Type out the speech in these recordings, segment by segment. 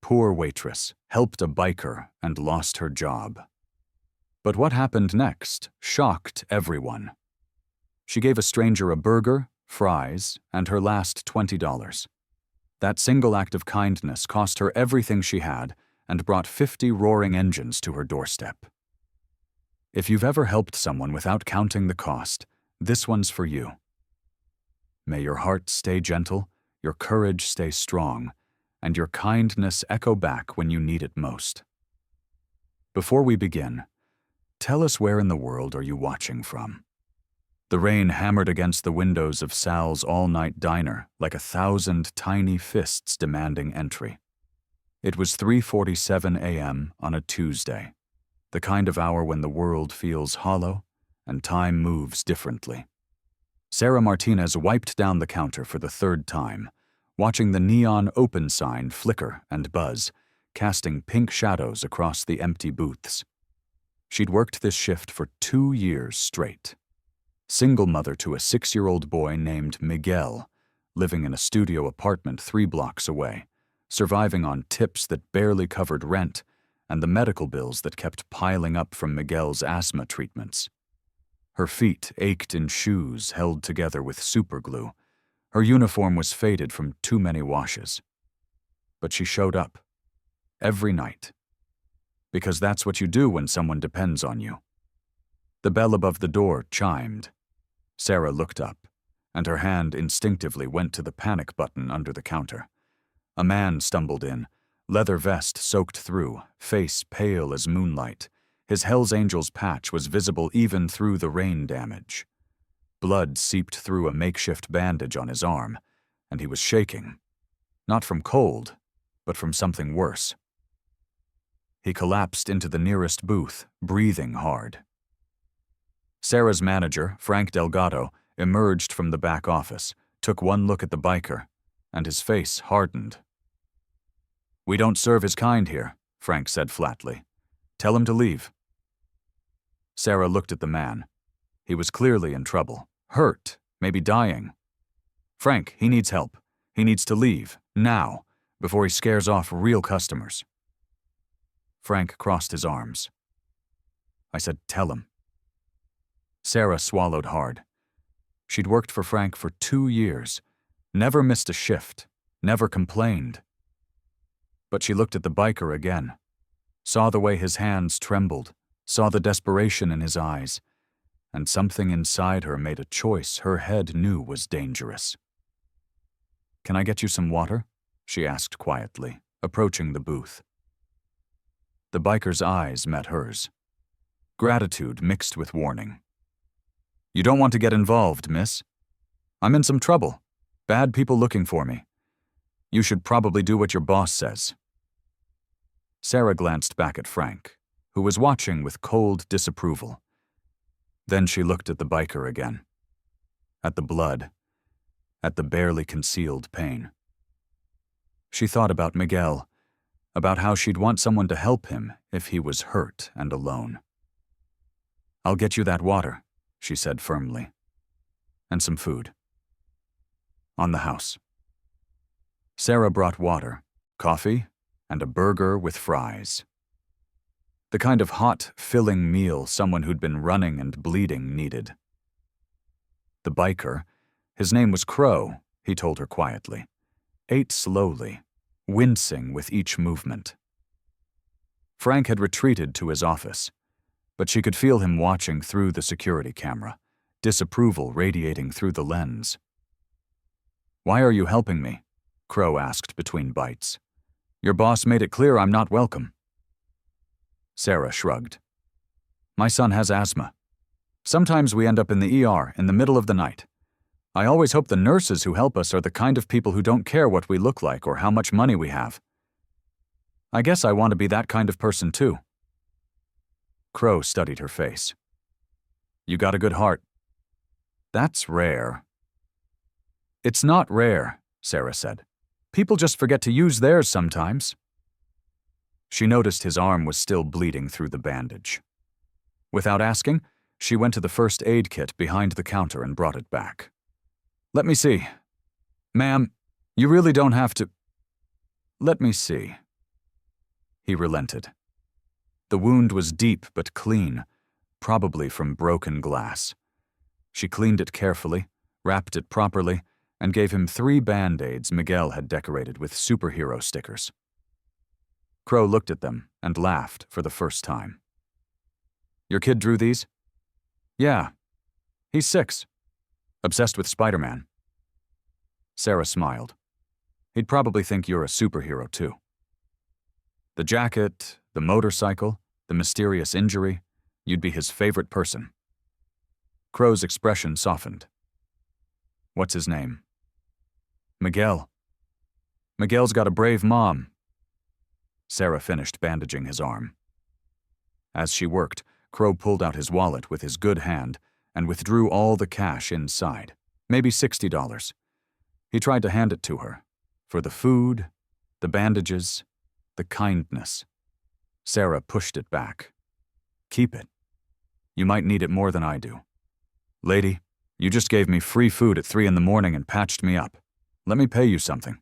poor waitress, helped a biker, and lost her job. But what happened next shocked everyone. She gave a stranger a burger, fries, and her last $20. That single act of kindness cost her everything she had and brought 50 roaring engines to her doorstep. If you've ever helped someone without counting the cost, this one's for you. May your heart stay gentle, your courage stay strong, and your kindness echo back when you need it most. Before we begin, tell us where in the world are you watching from? The rain hammered against the windows of Sal's all-night diner like 1,000 tiny fists demanding entry. It was 3:47 a.m. on a Tuesday, the kind of hour when the world feels hollow and time moves differently. Sarah Martinez wiped down the counter for the third time, watching the neon open sign flicker and buzz, casting pink shadows across the empty booths. She'd worked this shift for 2 years straight. Single mother to a 6-year-old boy named Miguel, living in a studio apartment 3 blocks away, surviving on tips that barely covered rent and the medical bills that kept piling up from Miguel's asthma treatments. Her feet ached in shoes held together with superglue. Her uniform was faded from too many washes. But she showed up. Every night. Because that's what you do when someone depends on you. The bell above the door chimed. Sarah looked up, and her hand instinctively went to the panic button under the counter. A man stumbled in, leather vest soaked through, face pale as moonlight. His Hell's Angels patch was visible even through the rain damage. Blood seeped through a makeshift bandage on his arm, and he was shaking. Not from cold, but from something worse. He collapsed into the nearest booth, breathing hard. Sarah's manager, Frank Delgado, emerged from the back office, took one look at the biker, and his face hardened. "We don't serve his kind here," Frank said flatly. "Tell him to leave." Sarah looked at the man. He was clearly in trouble, hurt, maybe dying. "Frank, he needs help. He needs to leave, now, before he scares off real customers." Frank crossed his arms. I said, "Tell him." Sarah swallowed hard. She'd worked for Frank for 2 years, never missed a shift, never complained. But she looked at the biker again, saw the way his hands trembled, saw the desperation in his eyes, and something inside her made a choice her head knew was dangerous. "Can I get you some water?" she asked quietly, approaching the booth. The biker's eyes met hers. Gratitude mixed with warning. "You don't want to get involved, miss. I'm in some trouble. Bad people looking for me. You should probably do what your boss says." Sarah glanced back at Frank, who was watching with cold disapproval. Then she looked at the biker again. At the blood. At the barely concealed pain. She thought about Miguel, about how she'd want someone to help him if he was hurt and alone. "I'll get you that water," she said firmly. "And some food." On the house. Sarah brought water, coffee, and a burger with fries. The kind of hot, filling meal someone who'd been running and bleeding needed. The biker, his name was Crow, he told her quietly, ate slowly, wincing with each movement. Frank had retreated to his office, but she could feel him watching through the security camera, disapproval radiating through the lens. "Why are you helping me?" Crow asked between bites. "Your boss made it clear I'm not welcome." Sarah shrugged. "My son has asthma. Sometimes we end up in the ER in the middle of the night. I always hope the nurses who help us are the kind of people who don't care what we look like or how much money we have. I guess I want to be that kind of person too." Crow studied her face. "You got a good heart." "That's rare." "It's not rare," Sarah said. "People just forget to use theirs sometimes." She noticed his arm was still bleeding through the bandage. Without asking, she went to the first aid kit behind the counter and brought it back. "Let me see. Ma'am, you really don't have to—" "Let me see." He relented. The wound was deep but clean, probably from broken glass. She cleaned it carefully, wrapped it properly, and gave him 3 Band-Aids Miguel had decorated with superhero stickers. Crow looked at them and laughed for the first time. "Your kid drew these?" "Yeah. He's 6. Obsessed with Spider-Man." Sarah smiled. "He'd probably think you're a superhero, too. The jacket, the motorcycle, the mysterious injury, you'd be his favorite person." Crow's expression softened. "What's his name?" "Miguel. Miguel's got a brave mom." Sarah finished bandaging his arm. As she worked, Crow pulled out his wallet with his good hand and withdrew all the cash inside, maybe $60. He tried to hand it to her, for the food, the bandages, the kindness. Sarah pushed it back. "Keep it. You might need it more than I do. Lady, you just gave me free food at 3 in the morning and patched me up. Let me pay you something."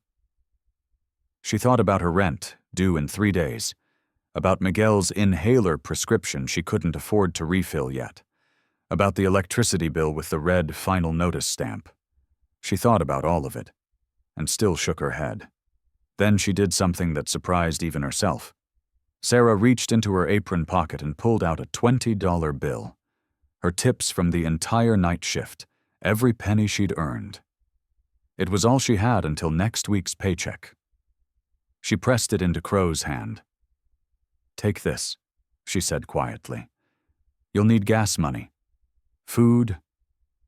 She thought about her rent, due in 3 days, about Miguel's inhaler prescription she couldn't afford to refill yet, about the electricity bill with the red final notice stamp. She thought about all of it, and still shook her head. Then she did something that surprised even herself. Sarah reached into her apron pocket and pulled out a $20 bill. Her tips from the entire night shift, every penny she'd earned. It was all she had until next week's paycheck. She pressed it into Crow's hand. "Take this," she said quietly. "You'll need gas money. Food.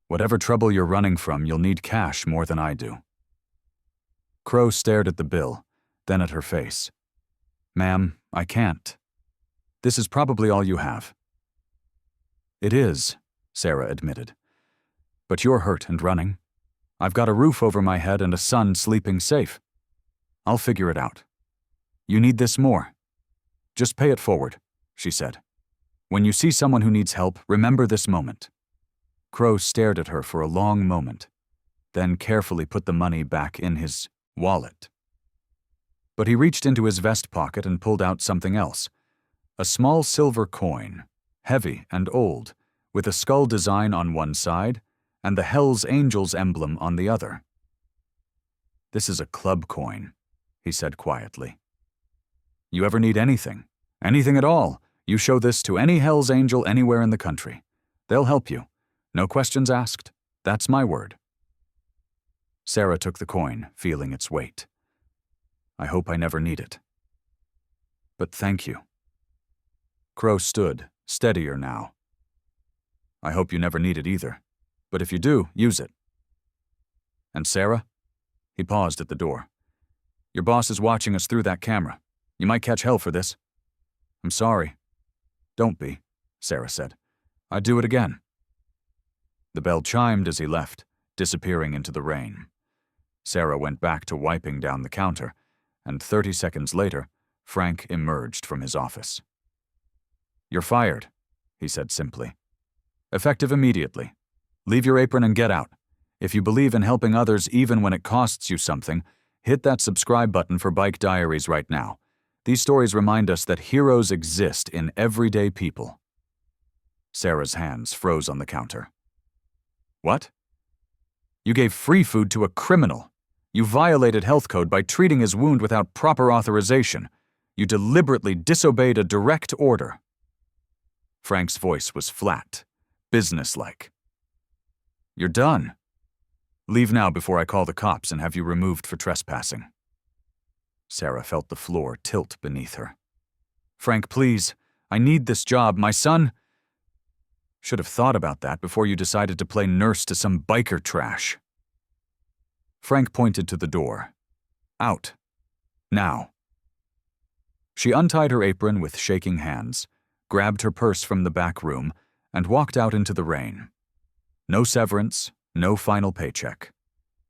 Whatever trouble you're running from, you'll need cash more than I do." Crow stared at the bill, then at her face. "Ma'am, I can't. This is probably all you have." "It is," Sarah admitted. "But you're hurt and running. I've got a roof over my head and a son sleeping safe. I'll figure it out. You need this more. Just pay it forward," she said. "When you see someone who needs help, remember this moment." Crow stared at her for a long moment, then carefully put the money back in his wallet. But he reached into his vest pocket and pulled out something else. A small silver coin, heavy and old, with a skull design on one side and the Hell's Angels emblem on the other. "This is a club coin," he said quietly. "You ever need anything at all, you show this to any Hell's Angel anywhere in the country. They'll help you. No questions asked. That's my word." Sarah took the coin, feeling its weight. "I hope I never need it. But thank you." Crow stood, steadier now. "I hope you never need it either. But if you do, use it." "And Sarah?" He paused at the door. "Your boss is watching us through that camera. You might catch hell for this." "I'm sorry." "Don't be," Sarah said. "I'd do it again." The bell chimed as he left, disappearing into the rain. Sarah went back to wiping down the counter, and 30 seconds later, Frank emerged from his office. "You're fired," he said simply. "Effective immediately. Leave your apron and get out. If you believe in helping others even when it costs you something, hit that subscribe button for Bike Diaries right now. These stories remind us that heroes exist in everyday people." Sarah's hands froze on the counter. "What? You gave free food to a criminal. You violated health code by treating his wound without proper authorization. You deliberately disobeyed a direct order." Frank's voice was flat, businesslike. "You're done. Leave now before I call the cops and have you removed for trespassing." Sarah felt the floor tilt beneath her. "Frank, please. I need this job. My son—" "Should have thought about that before you decided to play nurse to some biker trash." Frank pointed to the door. "Out. Now." She untied her apron with shaking hands, grabbed her purse from the back room, and walked out into the rain. No severance, no final paycheck.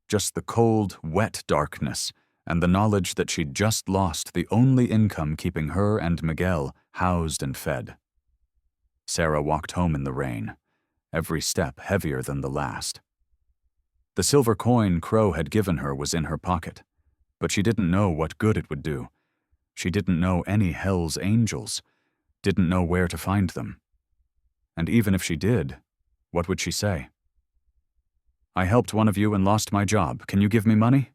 Just the cold, wet darkness and the knowledge that she'd just lost the only income keeping her and Miguel housed and fed. Sarah walked home in the rain, every step heavier than the last. The silver coin Crow had given her was in her pocket, but she didn't know what good it would do. She didn't know any Hell's Angels, didn't know where to find them. And even if she did, what would she say? I helped one of you and lost my job. Can you give me money?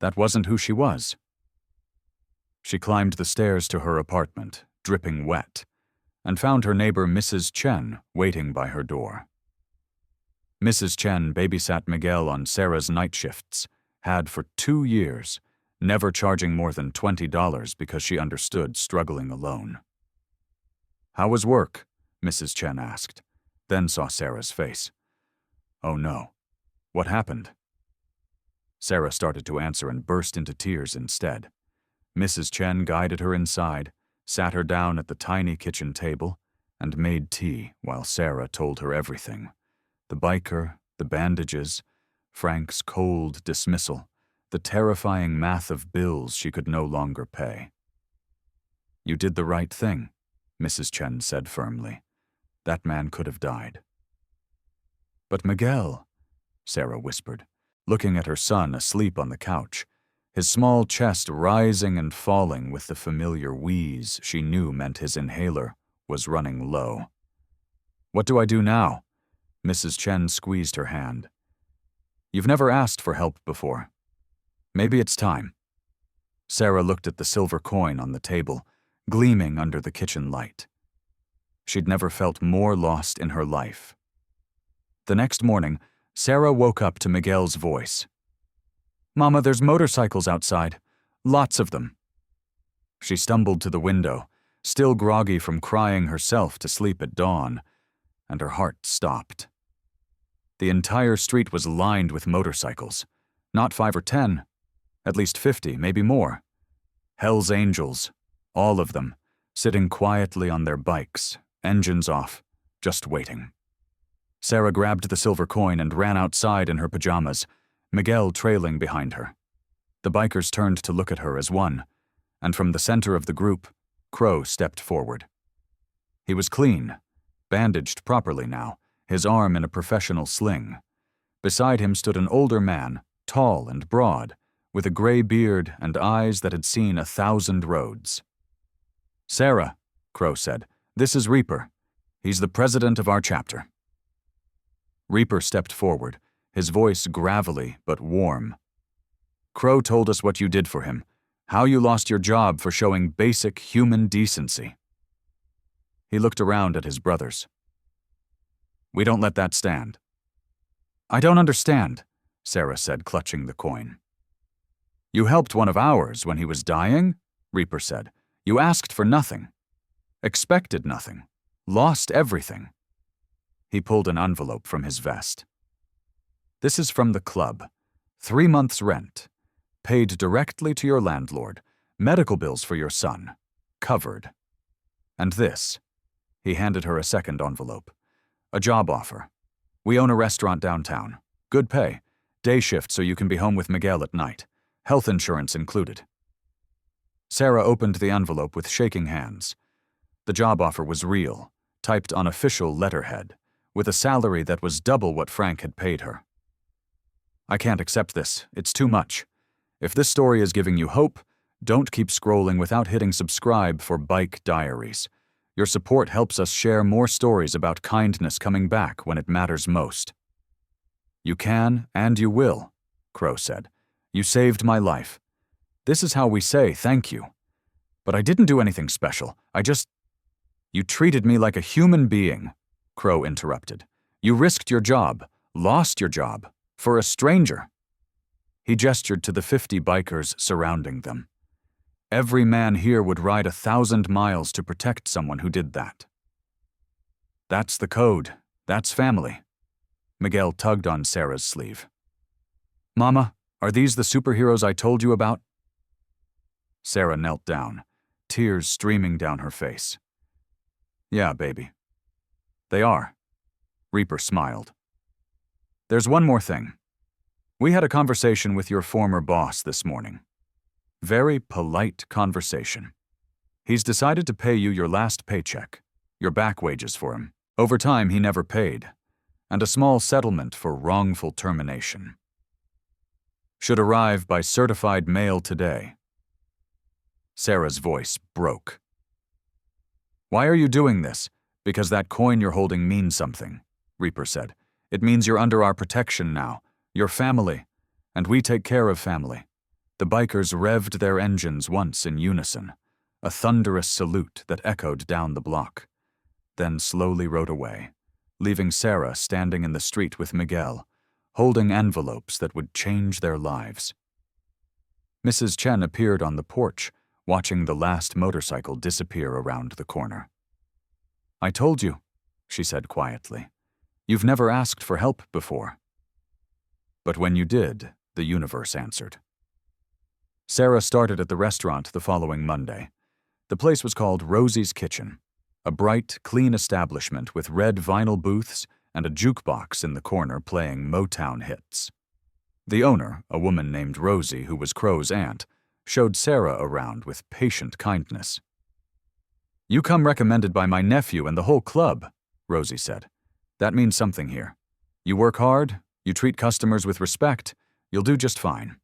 That wasn't who she was. She climbed the stairs to her apartment, dripping wet, and found her neighbor Mrs. Chen waiting by her door. Mrs. Chen babysat Miguel on Sarah's night shifts, had for 2 years, never charging more than $20 because she understood struggling alone. How was work? Mrs. Chen asked, then saw Sarah's face. Oh no. What happened? Sarah started to answer and burst into tears instead. Mrs. Chen guided her inside, sat her down at the tiny kitchen table, and made tea while Sarah told her everything. The biker, the bandages, Frank's cold dismissal, the terrifying math of bills she could no longer pay. You did the right thing, Mrs. Chen said firmly. That man could have died. But Miguel, Sarah whispered, looking at her son asleep on the couch, his small chest rising and falling with the familiar wheeze she knew meant his inhaler was running low. What do I do now? Mrs. Chen squeezed her hand. You've never asked for help before. Maybe it's time. Sarah looked at the silver coin on the table, gleaming under the kitchen light. She'd never felt more lost in her life. The next morning, Sarah woke up to Miguel's voice. Mama, there's motorcycles outside. Lots of them. She stumbled to the window, still groggy from crying herself to sleep at dawn, and her heart stopped. The entire street was lined with motorcycles. Not 5 or 10, at least 50, maybe more. Hell's Angels, all of them, sitting quietly on their bikes, engines off, just waiting. Sarah grabbed the silver coin and ran outside in her pajamas, Miguel trailing behind her. The bikers turned to look at her as one, and from the center of the group, Crow stepped forward. He was clean, bandaged properly now, his arm in a professional sling. Beside him stood an older man, tall and broad, with a gray beard and eyes that had seen 1,000 roads. Sarah, Crow said, this is Reaper. He's the president of our chapter. Reaper stepped forward, his voice gravelly but warm. Crow told us what you did for him, how you lost your job for showing basic human decency. He looked around at his brothers. We don't let that stand. I don't understand, Sarah said, clutching the coin. You helped one of ours when he was dying, Reaper said. You asked for nothing, expected nothing, lost everything. He pulled an envelope from his vest. This is from the club. 3 months' rent. Paid directly to your landlord. Medical bills for your son. Covered. And this. He handed her a second envelope. A job offer. We own a restaurant downtown. Good pay. Day shift so you can be home with Miguel at night. Health insurance included. Sarah opened the envelope with shaking hands. The job offer was real, typed on official letterhead, with a salary that was double what Frank had paid her. I can't accept this. It's too much. If this story is giving you hope, don't keep scrolling without hitting subscribe for Bike Diaries. Your support helps us share more stories about kindness coming back when it matters most. You can and you will, Crow said. You saved my life. This is how we say thank you. But I didn't do anything special. You treated me like a human being, Crow interrupted. You risked your job, lost your job, for a stranger. He gestured to the 50 bikers surrounding them. Every man here would ride 1,000 miles to protect someone who did that. That's the code. That's family. Miguel tugged on Sarah's sleeve. Mama, are these the superheroes I told you about? Sarah knelt down, tears streaming down her face. Yeah, baby. They are. Reaper smiled. There's one more thing. We had a conversation with your former boss this morning. Very polite conversation. He's decided to pay you your last paycheck, your back wages for him, overtime he never paid, and a small settlement for wrongful termination. Should arrive by certified mail today. Sarah's voice broke. "Why are you doing this? Because that coin you're holding means something," Reaper said. "It means you're under our protection now. You're family. And we take care of family." The bikers revved their engines once in unison, a thunderous salute that echoed down the block, then slowly rode away, leaving Sarah standing in the street with Miguel, holding envelopes that would change their lives. Mrs. Chen appeared on the porch, watching the last motorcycle disappear around the corner. "I told you," she said quietly. "You've never asked for help before." But when you did, the universe answered. Sarah started at the restaurant the following Monday. The place was called Rosie's Kitchen, a bright, clean establishment with red vinyl booths and a jukebox in the corner playing Motown hits. The owner, a woman named Rosie who was Crow's aunt, showed Sarah around with patient kindness. "You come recommended by my nephew and the whole club," Rosie said. "That means something here. You work hard, you treat customers with respect, you'll do just fine."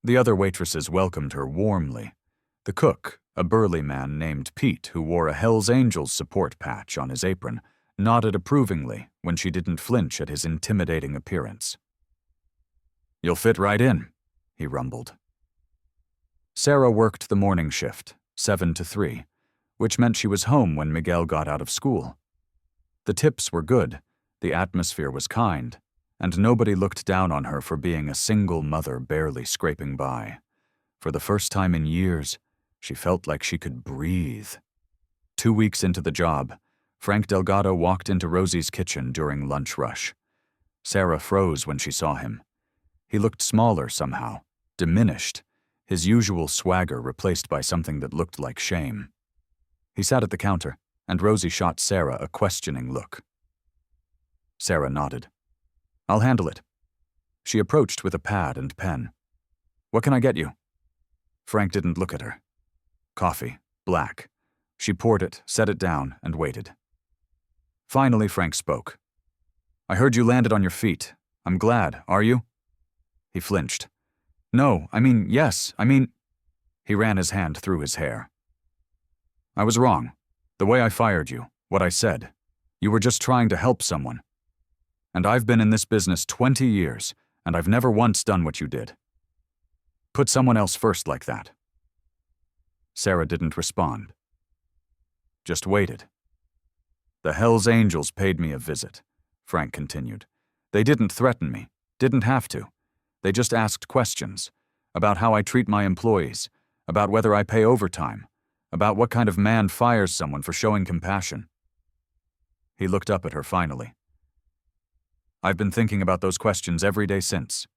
The other waitresses welcomed her warmly. The cook, a burly man named Pete who wore a Hells Angels support patch on his apron, nodded approvingly when she didn't flinch at his intimidating appearance. "You'll fit right in," he rumbled. Sarah worked the morning shift, 7 to 3, which meant she was home when Miguel got out of school. The tips were good, the atmosphere was kind, and nobody looked down on her for being a single mother barely scraping by. For the first time in years, she felt like she could breathe. 2 weeks into the job, Frank Delgado walked into Rosie's kitchen during lunch rush. Sarah froze when she saw him. He looked smaller somehow, diminished, his usual swagger replaced by something that looked like shame. He sat at the counter, and Rosie shot Sarah a questioning look. Sarah nodded. "I'll handle it." She approached with a pad and pen. "What can I get you?" Frank didn't look at her. Coffee, black. She poured it, set it down, and waited. Finally, Frank spoke. "I heard you landed on your feet. I'm glad, are you?" He flinched. "No, yes. He ran his hand through his hair. "I was wrong. The way I fired you, what I said. You were just trying to help someone. And I've been in this business 20 years, and I've never once done what you did. Put someone else first like that." Sarah didn't respond. Just waited. "The Hells Angels paid me a visit," Frank continued. "They didn't threaten me, didn't have to. They just asked questions about how I treat my employees, about whether I pay overtime, about what kind of man fires someone for showing compassion." He looked up at her finally. "I've been thinking about those questions every day since."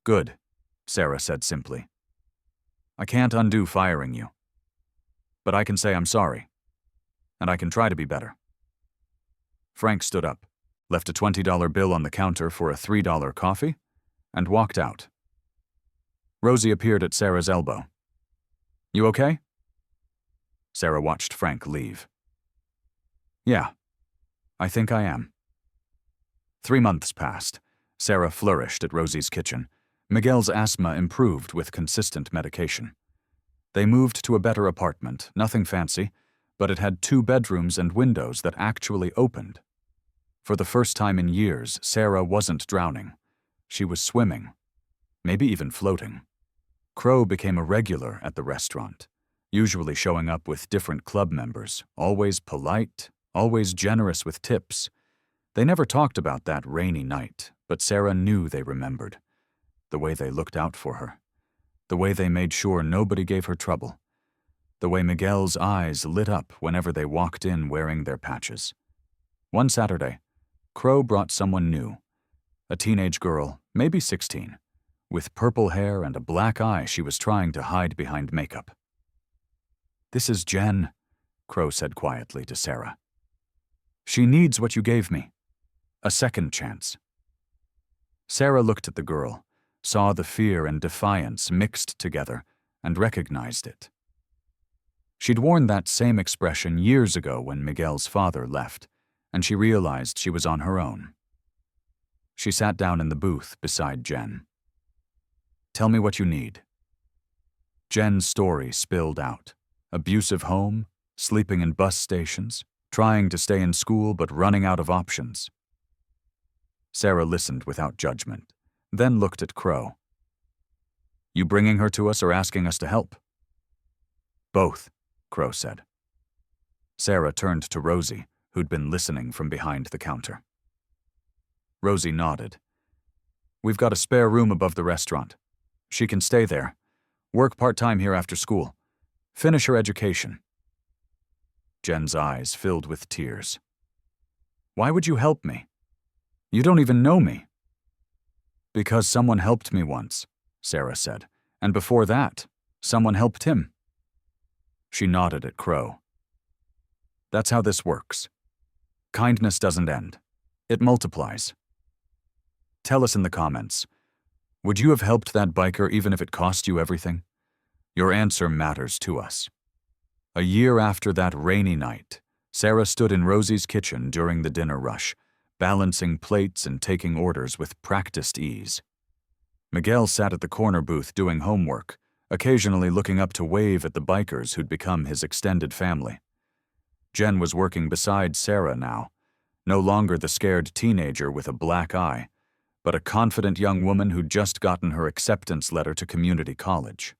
"Good," Sarah said simply. "I can't undo firing you. But I can say I'm sorry. And I can try to be better." Frank stood up, left a $20 bill on the counter for a $3 coffee, and walked out. Rosie appeared at Sarah's elbow. "You okay?" Sarah watched Frank leave. "Yeah, I think I am." 3 months passed. Sarah flourished at Rosie's kitchen. Miguel's asthma improved with consistent medication. They moved to a better apartment, nothing fancy, but it had 2 bedrooms and windows that actually opened. For the first time in years, Sarah wasn't drowning. She was swimming, maybe even floating. Crow became a regular at the restaurant, usually showing up with different club members, always polite, always generous with tips. They never talked about that rainy night, but Sarah knew they remembered. The way they looked out for her. The way they made sure nobody gave her trouble. The way Miguel's eyes lit up whenever they walked in wearing their patches. One Saturday, Crow brought someone new. A teenage girl, maybe 16, with purple hair and a black eye she was trying to hide behind makeup. "This is Jen," Crow said quietly to Sarah. "She needs what you gave me. A second chance." Sarah looked at the girl, saw the fear and defiance mixed together, and recognized it. She'd worn that same expression years ago when Miguel's father left, and she realized she was on her own. She sat down in the booth beside Jen. "Tell me what you need." Jen's story spilled out. Abusive home, sleeping in bus stations, trying to stay in school but running out of options. Sarah listened without judgment, then looked at Crow. You bringing her to us or asking us to help? Both, Crow said. Sarah turned to Rosie, who'd been listening from behind the counter. Rosie nodded. We've got a spare room above the restaurant. She can stay there. Work part-time here after school. Finish her education. Jen's eyes filled with tears. Why would you help me? You don't even know me. Because someone helped me once, Sarah said, and before that, someone helped him. She nodded at Crow. That's how this works. Kindness doesn't end. It multiplies. Tell us in the comments, would you have helped that biker even if it cost you everything? Your answer matters to us. A year after that rainy night, Sarah stood in Rosie's kitchen during the dinner rush, balancing plates and taking orders with practiced ease. Miguel sat at the corner booth doing homework, occasionally looking up to wave at the bikers who'd become his extended family. Jen was working beside Sarah now, no longer the scared teenager with a black eye, but a confident young woman who'd just gotten her acceptance letter to community college.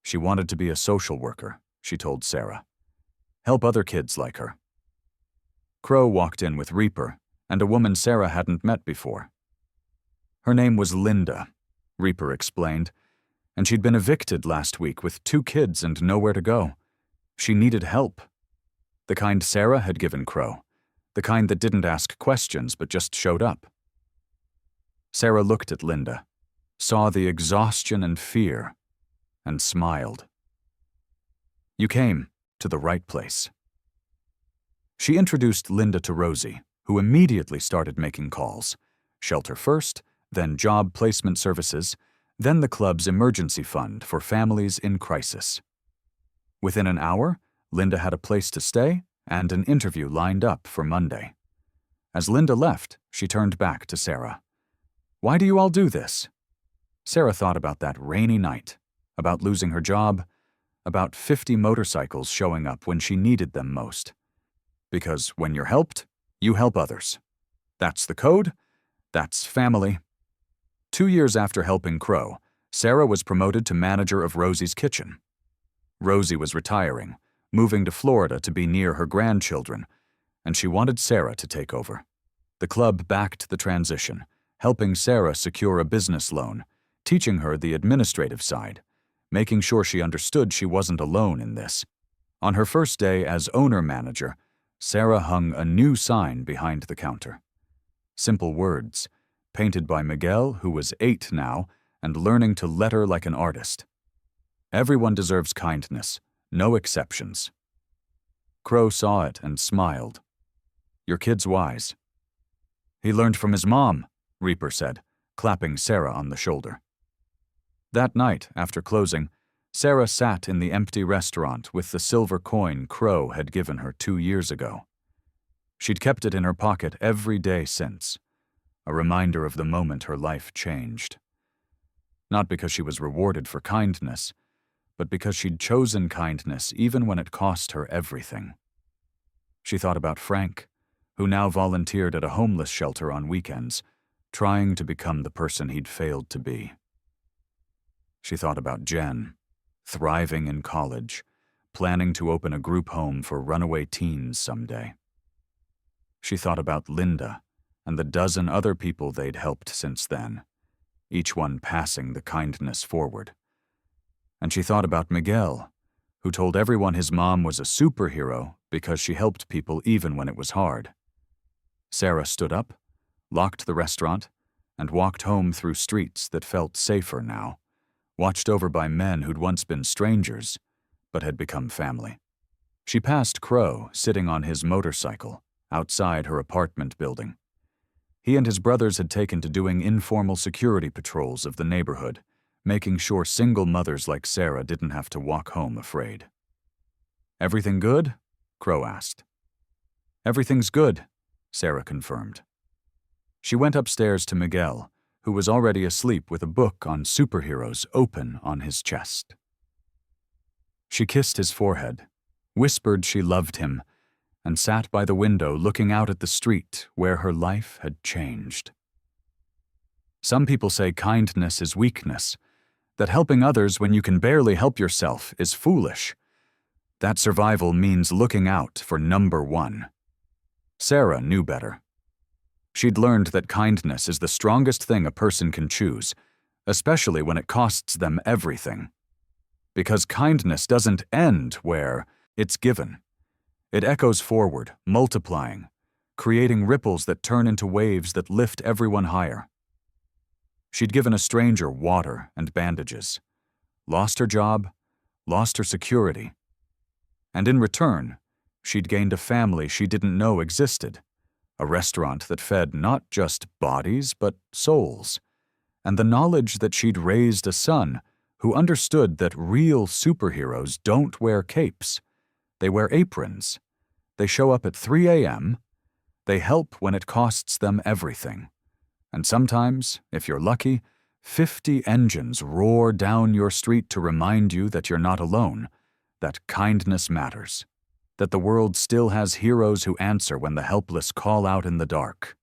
She wanted to be a social worker, she told Sarah. Help other kids like her. Crow walked in with Reaper and a woman Sarah hadn't met before. Her name was Linda, Reaper explained, and she'd been evicted last week with 2 kids and nowhere to go. She needed help. The kind Sarah had given Crow, the kind that didn't ask questions but just showed up. Sarah looked at Linda, saw the exhaustion and fear, and smiled. You came to the right place. She introduced Linda to Rosie, who immediately started making calls. Shelter first, then job placement services, then the club's emergency fund for families in crisis. Within an hour, Linda had a place to stay and an interview lined up for Monday. As Linda left, she turned back to Sarah. Why do you all do this? Sarah thought about that rainy night, about losing her job, about 50 motorcycles showing up when she needed them most. Because when you're helped, you help others. That's the code. That's family. 2 years after helping Crow, Sarah was promoted to manager of Rosie's kitchen. Rosie was retiring, moving to Florida to be near her grandchildren, and she wanted Sarah to take over. The club backed the transition, helping Sarah secure a business loan, teaching her the administrative side, making sure she understood she wasn't alone in this. On her first day as owner-manager, Sarah hung a new sign behind the counter. Simple words, painted by Miguel, who was 8 now and learning to letter like an artist. Everyone deserves kindness, no exceptions. Crow saw it and smiled. Your kid's wise. He learned from his mom, Reaper said, clapping Sarah on the shoulder. That night, after closing, Sarah sat in the empty restaurant with the silver coin Crow had given her 2 years ago. She'd kept it in her pocket every day since, a reminder of the moment her life changed. Not because she was rewarded for kindness, but because she'd chosen kindness even when it cost her everything. She thought about Frank, who now volunteered at a homeless shelter on weekends, trying to become the person he'd failed to be. She thought about Jen, thriving in college, planning to open a group home for runaway teens someday. She thought about Linda and the dozen other people they'd helped since then, each one passing the kindness forward. And she thought about Miguel, who told everyone his mom was a superhero because she helped people even when it was hard. Sarah stood up, locked the restaurant, and walked home through streets that felt safer now, watched over by men who'd once been strangers, but had become family. She passed Crow sitting on his motorcycle outside her apartment building. He and his brothers had taken to doing informal security patrols of the neighborhood, making sure single mothers like Sarah didn't have to walk home afraid. Everything good? Crow asked. Everything's good, Sarah confirmed. She went upstairs to Miguel, who was already asleep with a book on superheroes open on his chest. She kissed his forehead, whispered she loved him, and sat by the window looking out at the street where her life had changed. Some people say kindness is weakness, that helping others when you can barely help yourself is foolish. That survival means looking out for number one. Sarah knew better. She'd learned that kindness is the strongest thing a person can choose, especially when it costs them everything. Because kindness doesn't end where it's given. It echoes forward, multiplying, creating ripples that turn into waves that lift everyone higher. She'd given a stranger water and bandages, lost her job, lost her security. And in return, she'd gained a family she didn't know existed, a restaurant that fed not just bodies but souls, and the knowledge that she'd raised a son who understood that real superheroes don't wear capes. They wear aprons. They show up at 3 a.m. They help when it costs them everything. And sometimes, if you're lucky, 50 engines roar down your street to remind you that you're not alone, that kindness matters, that the world still has heroes who answer when the helpless call out in the dark.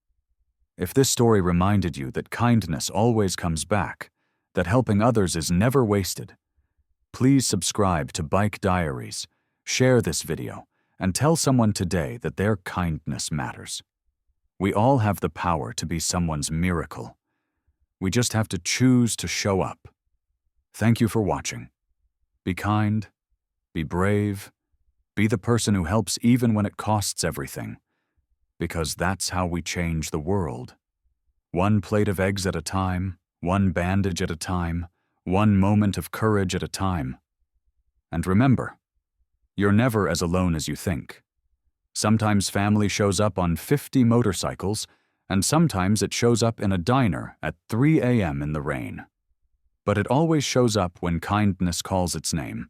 If this story reminded you that kindness always comes back, that helping others is never wasted, please subscribe to Bike Diaries, share this video, and tell someone today that their kindness matters. We all have the power to be someone's miracle. We just have to choose to show up. Thank you for watching. Be kind, be brave, be the person who helps even when it costs everything, because that's how we change the world. One plate of eggs at a time, one bandage at a time, one moment of courage at a time. And remember, you're never as alone as you think. Sometimes family shows up on 50 motorcycles, and sometimes it shows up in a diner at 3 a.m. in the rain. But it always shows up when kindness calls its name.